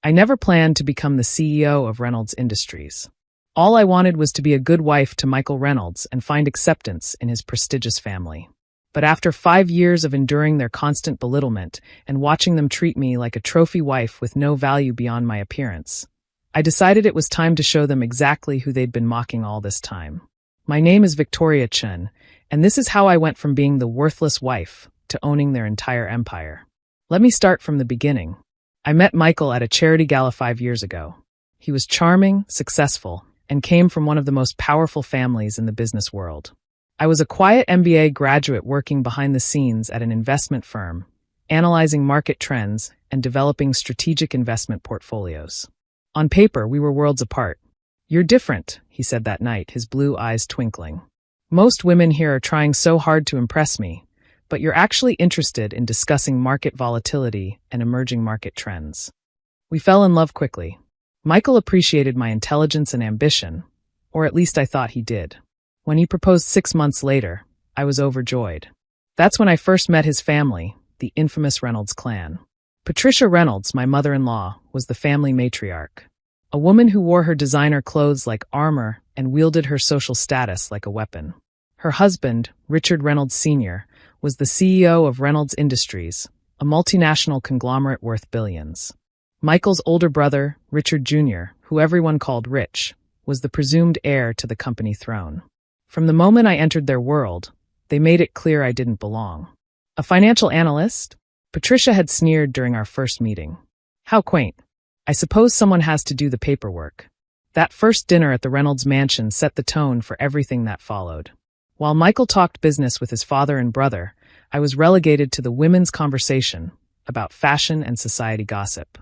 I never planned to become the CEO of Reynolds Industries. All I wanted was to be a good wife to Michael Reynolds and find acceptance in his prestigious family. But after 5 years of enduring their constant belittlement and watching them treat me like a trophy wife with no value beyond my appearance, I decided it was time to show them exactly who they'd been mocking all this time. My name is Victoria Chen, and this is how I went from being the worthless wife to owning their entire empire. Let me start from the beginning. I met Michael at a charity gala 5 years ago. He was charming, successful, and came from one of the most powerful families in the business world. I was a quiet MBA graduate working behind the scenes at an investment firm, analyzing market trends and developing strategic investment portfolios. On paper, we were worlds apart. "You're different," he said that night, his blue eyes twinkling. "Most women here are trying so hard to impress me, but you're actually interested in discussing market volatility and emerging market trends." We fell in love quickly. Michael appreciated my intelligence and ambition, or at least I thought he did. When he proposed 6 months later, I was overjoyed. That's when I first met his family, the infamous Reynolds clan. Patricia Reynolds, my mother-in-law, was the family matriarch, a woman who wore her designer clothes like armor and wielded her social status like a weapon. Her husband, Richard Reynolds Sr., was the CEO of Reynolds Industries, a multinational conglomerate worth billions. Michael's older brother, Richard Jr., who everyone called Rich, was the presumed heir to the company throne. From the moment I entered their world, they made it clear I didn't belong. A financial analyst? Patricia had sneered during our first meeting. How quaint. I suppose someone has to do the paperwork. That first dinner at the Reynolds mansion set the tone for everything that followed. While Michael talked business with his father and brother, I was relegated to the women's conversation about fashion and society gossip.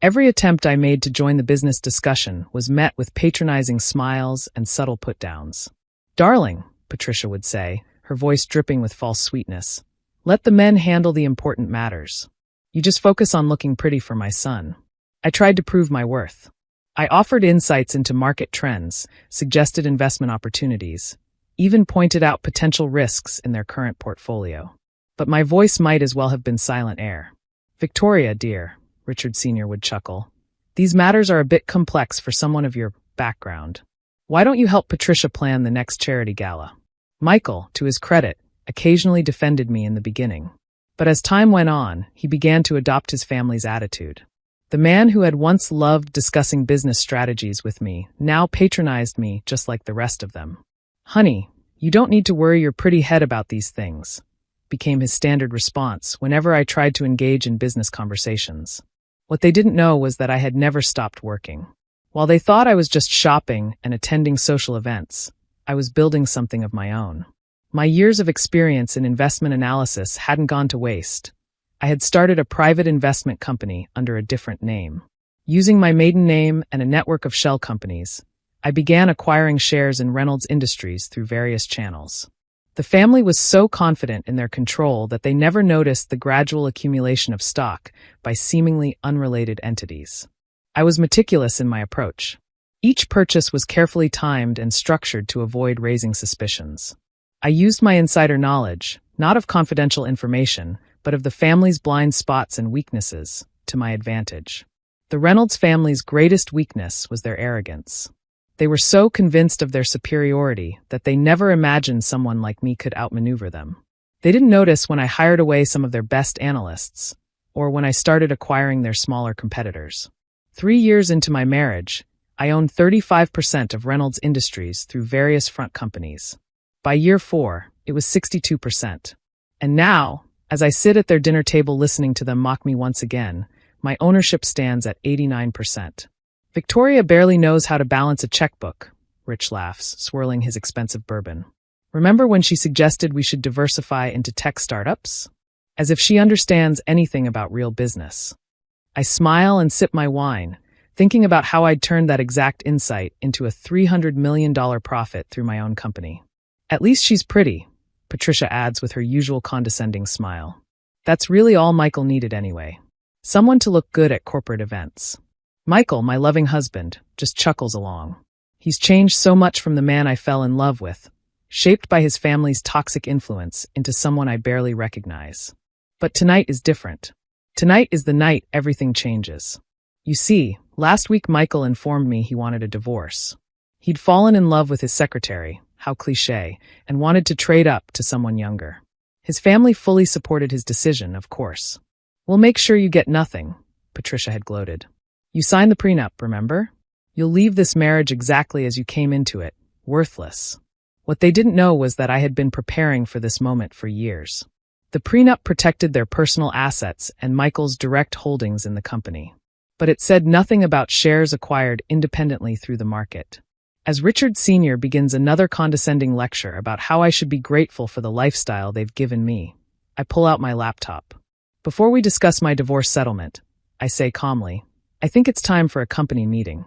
Every attempt I made to join the business discussion was met with patronizing smiles and subtle put-downs. "Darling," Patricia would say, her voice dripping with false sweetness, "let the men handle the important matters. You just focus on looking pretty for my son." I tried to prove my worth. I offered insights into market trends, suggested investment opportunities, even pointed out potential risks in their current portfolio. But my voice might as well have been silent air. "Victoria, dear," Richard Sr. would chuckle, "these matters are a bit complex for someone of your background. Why don't you help Patricia plan the next charity gala?" Michael, to his credit, occasionally defended me in the beginning. But as time went on, he began to adopt his family's attitude. The man who had once loved discussing business strategies with me now patronized me just like the rest of them. "Honey, you don't need to worry your pretty head about these things," became his standard response whenever I tried to engage in business conversations. What they didn't know was that I had never stopped working. While they thought I was just shopping and attending social events, I was building something of my own. My years of experience in investment analysis hadn't gone to waste. I had started a private investment company under a different name. Using my maiden name and a network of shell companies, I began acquiring shares in Reynolds Industries through various channels. The family was so confident in their control that they never noticed the gradual accumulation of stock by seemingly unrelated entities. I was meticulous in my approach. Each purchase was carefully timed and structured to avoid raising suspicions. I used my insider knowledge, not of confidential information, but of the family's blind spots and weaknesses, to my advantage. The Reynolds family's greatest weakness was their arrogance. They were so convinced of their superiority that they never imagined someone like me could outmaneuver them. They didn't notice when I hired away some of their best analysts, or when I started acquiring their smaller competitors. 3 years into my marriage, I owned 35% of Reynolds Industries through various front companies. By year 4, it was 62%. And now, as I sit at their dinner table listening to them mock me once again, my ownership stands at 89%. "Victoria barely knows how to balance a checkbook," Rich laughs, swirling his expensive bourbon. "Remember when she suggested we should diversify into tech startups? As if she understands anything about real business." I smile and sip my wine, thinking about how I'd turned that exact insight into a $300 million profit through my own company. "At least she's pretty," Patricia adds with her usual condescending smile. That's really all Michael needed anyway. Someone to look good at corporate events. Michael, my loving husband, just chuckles along. He's changed so much from the man I fell in love with, shaped by his family's toxic influence into someone I barely recognize. But tonight is different. Tonight is the night everything changes. You see, last week Michael informed me he wanted a divorce. He'd fallen in love with his secretary, how cliché, and wanted to trade up to someone younger. His family fully supported his decision, of course. "We'll make sure you get nothing," Patricia had gloated. "You signed the prenup, remember? You'll leave this marriage exactly as you came into it, worthless." What they didn't know was that I had been preparing for this moment for years. The prenup protected their personal assets and Michael's direct holdings in the company. But it said nothing about shares acquired independently through the market. As Richard Sr. begins another condescending lecture about how I should be grateful for the lifestyle they've given me, I pull out my laptop. Before we discuss my divorce settlement, I say calmly, "I think it's time for a company meeting."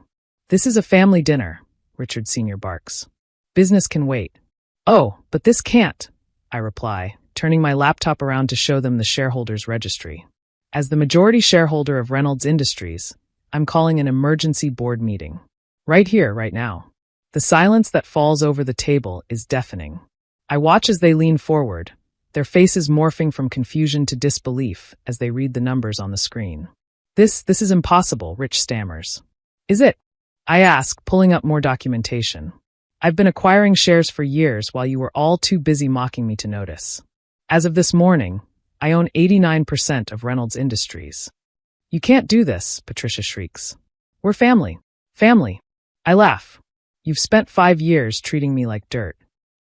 "This is a family dinner," Richard Sr. barks. "Business can wait." "Oh, but this can't," I reply, turning my laptop around to show them the shareholders' registry. As the majority shareholder of Reynolds Industries, I'm calling an emergency board meeting. Right here, right now. The silence that falls over the table is deafening. I watch as they lean forward, their faces morphing from confusion to disbelief as they read the numbers on the screen. This is impossible," Rich stammers. "Is it?" I ask, pulling up more documentation. "I've been acquiring shares for years while you were all too busy mocking me to notice. As of this morning, I own 89% of Reynolds Industries." "You can't do this," Patricia shrieks. "We're family. Family." I laugh. "You've spent 5 years treating me like dirt,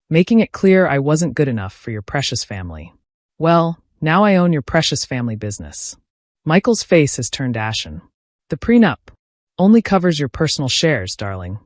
making it clear I wasn't good enough for your precious family. Well, now I own your precious family business." Michael's face has turned ashen. "The prenup only covers your personal shares, darling."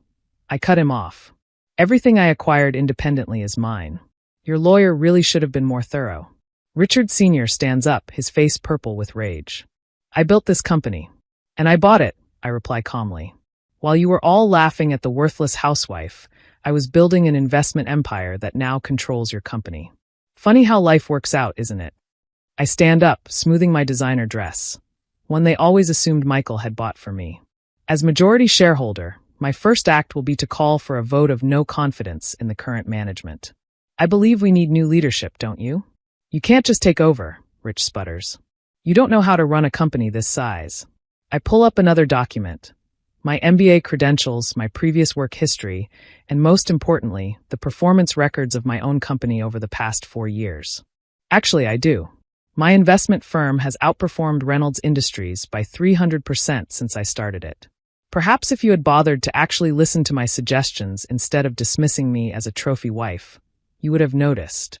I cut him off. "Everything I acquired independently is mine. Your lawyer really should have been more thorough." Richard Sr. stands up, his face purple with rage. "I built this company. And I bought it," I reply calmly. "While you were all laughing at the worthless housewife, I was building an investment empire that now controls your company. Funny how life works out, isn't it?" I stand up, smoothing my designer dress, one they always assumed Michael had bought for me. As majority shareholder, my first act will be to call for a vote of no confidence in the current management. "I believe we need new leadership, don't you?" "You can't just take over," Rich sputters. "You don't know how to run a company this size." I pull up another document. My MBA credentials, my previous work history, and most importantly, the performance records of my own company over the past 4 years. Actually, I do. My investment firm has outperformed Reynolds Industries by 300% since I started it. Perhaps if you had bothered to actually listen to my suggestions instead of dismissing me as a trophy wife, you would have noticed.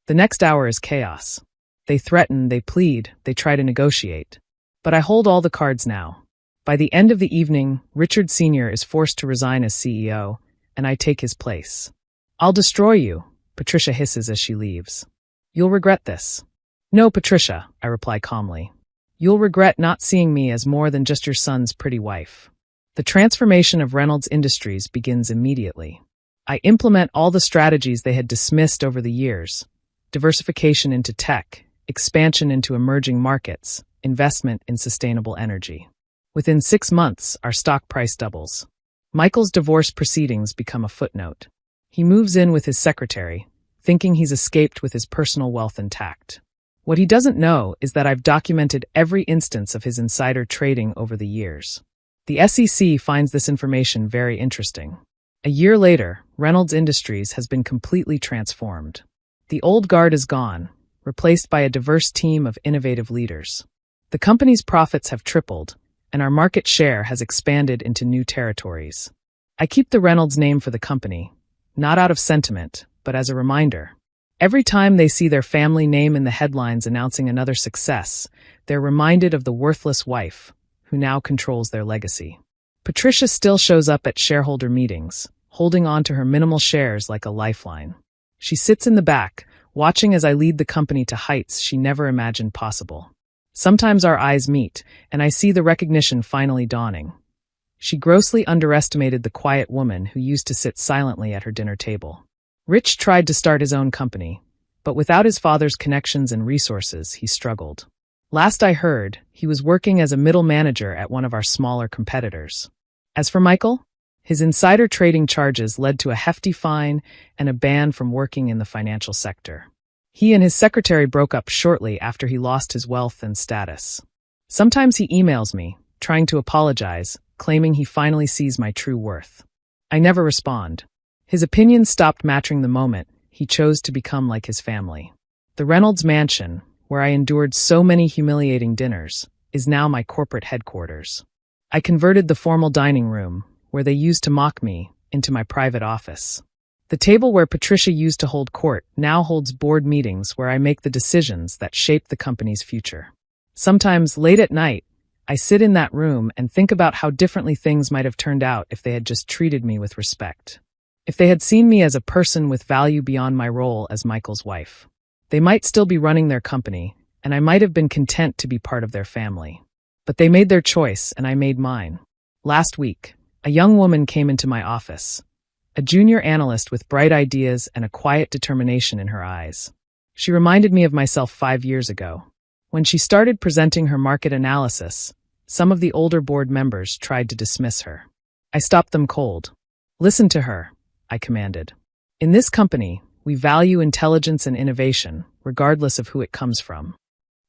The next hour is chaos. They threaten, they plead, they try to negotiate. But I hold all the cards now. By the end of the evening, Richard Sr. is forced to resign as CEO, and I take his place. "I'll destroy you," Patricia hisses as she leaves. "You'll regret this." "No, Patricia," I reply calmly. "You'll regret not seeing me as more than just your son's pretty wife." The transformation of Reynolds Industries begins immediately. I implement all the strategies they had dismissed over the years: diversification into tech, expansion into emerging markets, investment in sustainable energy. Within 6 months, our stock price doubles. Michael's divorce proceedings become a footnote. He moves in with his secretary, thinking he's escaped with his personal wealth intact. What he doesn't know is that I've documented every instance of his insider trading over the years. The SEC finds this information very interesting. A year later, Reynolds Industries has been completely transformed. The old guard is gone, replaced by a diverse team of innovative leaders. The company's profits have tripled, and our market share has expanded into new territories. I keep the Reynolds name for the company, not out of sentiment, but as a reminder. Every time they see their family name in the headlines announcing another success, they're reminded of the worthless wife, who now controls their legacy. Patricia still shows up at shareholder meetings, holding on to her minimal shares like a lifeline. She sits in the back, watching as I lead the company to heights she never imagined possible. Sometimes our eyes meet, and I see the recognition finally dawning. She grossly underestimated the quiet woman who used to sit silently at her dinner table. Rich tried to start his own company, but without his father's connections and resources, he struggled. Last I heard, he was working as a middle manager at one of our smaller competitors. As for Michael, his insider trading charges led to a hefty fine and a ban from working in the financial sector. He and his secretary broke up shortly after he lost his wealth and status. Sometimes he emails me, trying to apologize, claiming he finally sees my true worth. I never respond. His opinions stopped matching the moment he chose to become like his family. The Reynolds mansion, where I endured so many humiliating dinners, is now my corporate headquarters. I converted the formal dining room, where they used to mock me, into my private office. The table where Patricia used to hold court now holds board meetings where I make the decisions that shape the company's future. Sometimes, late at night, I sit in that room and think about how differently things might have turned out if they had just treated me with respect. If they had seen me as a person with value beyond my role as Michael's wife. They might still be running their company, and I might have been content to be part of their family. But they made their choice, and I made mine. Last week, a young woman came into my office. A junior analyst with bright ideas and a quiet determination in her eyes. She reminded me of myself 5 years ago. When she started presenting her market analysis, some of the older board members tried to dismiss her. I stopped them cold. "Listen to her," I commanded. "In this company, we value intelligence and innovation, regardless of who it comes from."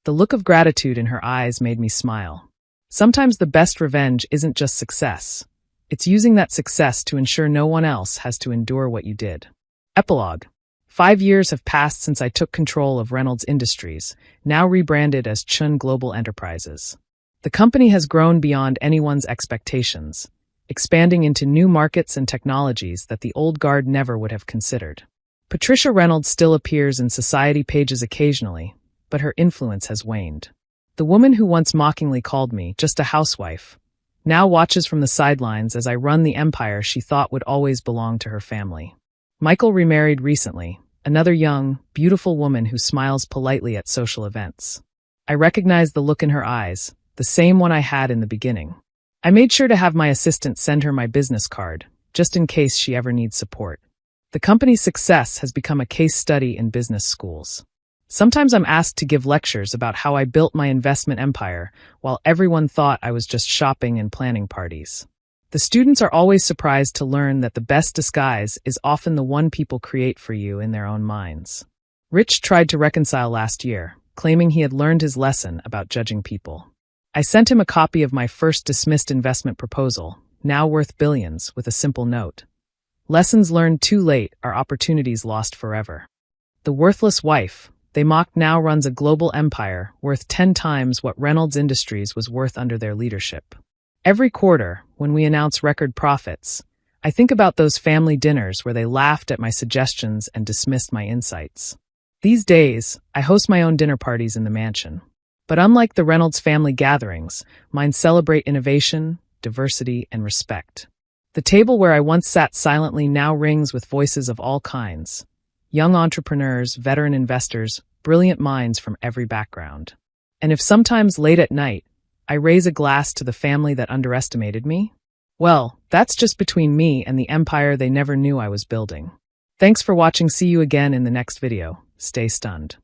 The look of gratitude in her eyes made me smile. Sometimes the best revenge isn't just success. It's using that success to ensure no one else has to endure what you did. Epilogue. 5 years have passed since I took control of Reynolds Industries, now rebranded as Chen Global Enterprises. The company has grown beyond anyone's expectations, expanding into new markets and technologies that the old guard never would have considered. Patricia Reynolds still appears in society pages occasionally, but her influence has waned. The woman who once mockingly called me just a housewife now watches from the sidelines as I run the empire she thought would always belong to her family. Michael remarried recently, another young, beautiful woman who smiles politely at social events. I recognize the look in her eyes, the same one I had in the beginning. I made sure to have my assistant send her my business card, just in case she ever needs support. The company's success has become a case study in business schools. Sometimes I'm asked to give lectures about how I built my investment empire while everyone thought I was just shopping and planning parties. The students are always surprised to learn that the best disguise is often the one people create for you in their own minds. Rich tried to reconcile last year, claiming he had learned his lesson about judging people. I sent him a copy of my first dismissed investment proposal, now worth billions, with a simple note. Lessons learned too late are opportunities lost forever. The worthless wife, they mocked, now runs a global empire worth 10 times what Reynolds Industries was worth under their leadership. Every quarter, when we announce record profits, I think about those family dinners where they laughed at my suggestions and dismissed my insights. These days, I host my own dinner parties in the mansion. But unlike the Reynolds family gatherings, mine celebrate innovation, diversity, and respect. The table where I once sat silently now rings with voices of all kinds. Young entrepreneurs, veteran investors, brilliant minds from every background. And if sometimes late at night, I raise a glass to the family that underestimated me, well, that's just between me and the empire they never knew I was building. Thanks for watching. See you again in the next video. Stay stunned.